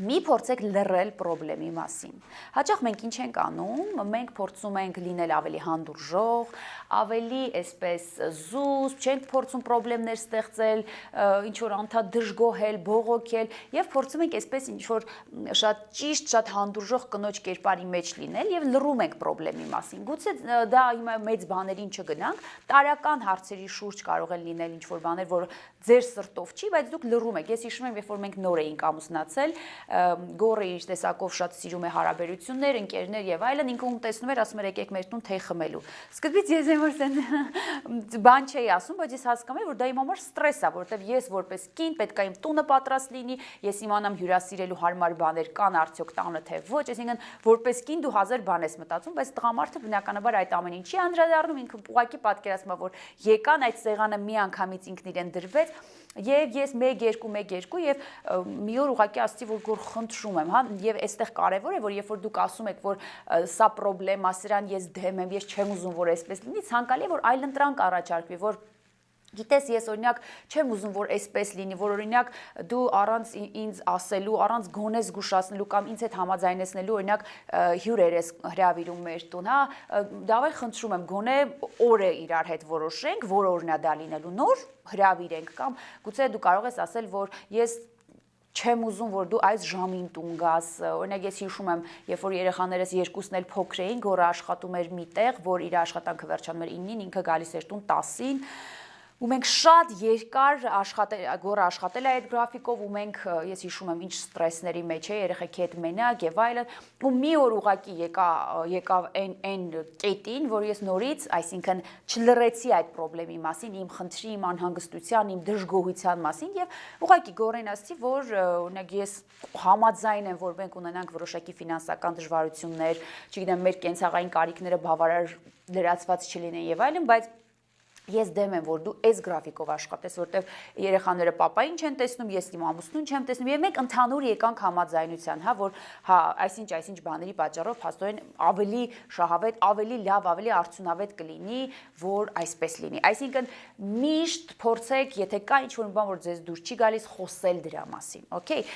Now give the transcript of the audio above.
Մի փորձեք լռել խնդրի մասին։ Հաճախ մենք ինչ ենք անում, մենք փորձում ենք լինել ավելի հանդուրժող, ավելի այսպես զուսպ, չենք փորձում խնդիրներ ստեղծել, ինչ որ անդադ դժգոհել, բողոքել եւ փորձում ենք այսպես ինչ որ շատ ճիշտ, շատ հանդուրժող կնոջ կերպարի մեջ լինել եւ լռում ենք խնդրի մասին։ Գուցե դա հիմա մեծ բաներին չգնանք, տարական հարցերի շուրջ կարող են լինել ինչ որ բաներ, որ ձեր սրտով չի, բայց դուք լռում եք։ Ես հիշում եմ, երբ որ մենք նոր էինք ամուսնացել, Գորը իր տեսակով շատ սիրում է հարաբերություններ, ընկերներ եւ այլն, ինքը ում տեսնում էր, ասում էր եկեք մեր տուն թեյ խմելու։ Սկզբից ես եմ որ բան չէի ասում, բայց ես հասկանում եմ, որ դա իմ համար ստրես է, որովհետեւ ես որպես կին պետք է իմ տունը պատրաստ լինի, ես իմանամ հյուրասիրելու հարմար բաներ կան արդյոք տանը թե ոչ, այսինքն որպես կին դու հազար բան ես մտածում, բայց տղամարդը բնականաբար այդ ամեն ինչի անդրադառնում, ինքը ուղղակի պատկերացնում է, որ եկան այդ սեղանը մի անգամից ինքն իրեն դրվեց եւ ես 1-2 եւ մի օր ուղղակի ասացի, որ գոր խնդրում եմ, հա, եւ այստեղ կարեւոր է, որ երբ որ դուք ասում եք, որ սա պրոբլեմա, սրան ես դեմ եմ, ես չեմ ուզում, որ այսպես լինի, ցանկալի է, որ այլընտրանք առաջարկվի, որ Գիտես, ես օրինակ չեմ ուզում, որ այսպես լինի, որ օրինակ դու առանց ինձ ասելու, առանց գոնե զգուշացնելու կամ ինձ հետ համաձայնեցնելու, օրինակ հյուրեր ես հրավիրում մեր տուն, հա, դավայ խնդրում եմ, գոնե օրը իրար հետ որոշենք, որ օրն է դա լինելու, նոր հրավիրենք կամ գուցե դու կարող ես ասել, որ ես չեմ ուզում, որ դու այս ժամին տուն գաս, օրինակ ես հիշում եմ, երբ որ երեխաներս երկուսն էլ փոքր էին, գորը աշխատում էր միտեղ, որ իր աշխատանքը վերջանում էր 9-ին, ինքը գալիս էր տուն 10-ին, ու մենք շատ երկար գորը աշխատել է այդ գրաֆիկով ու մենք ես հիշում եմ ինչ ստրեսների մեջ է երեխեքի հետ մենակ եւ այլն ու մի օր ուղակի եկավ այն կետին որ ես նորից այսինքն չլռեցի այդ խնդրի մասին իմ խնդրի իմ անհանգստության իմ դժգոհության մասին եւ ուղակի գորեն ասացի որ օրինակ ես համաձայն եմ որ մենք ունենանք որոշակի ֆինանսական դժվարություններ չգիտեմ մեր կենցաղային կարիքները բավարար լրացված չլինեն եւ այլն բայց Ես դեմ եմ, որ դու այս գրաֆիկով աշխատես, որտեվ երեխաները պապային չեն տեսնում, ես իմ ամուսնուն չեմ տեսնում, եւ մենք ընդհանուր եկանք համաձայնության, հա, որ հա, այսինչ բաների պատճառով փաստորեն ավելի շահավետ, ավելի լավ, ավելի արդյունավետ կլինի, որ այսպես լինի։ Այսինքն միշտ փորձեք, եթե կա ինչ-որ բան, որ ձեզ դուր չի գալիս, խոսել դրա մասին, օքեյ։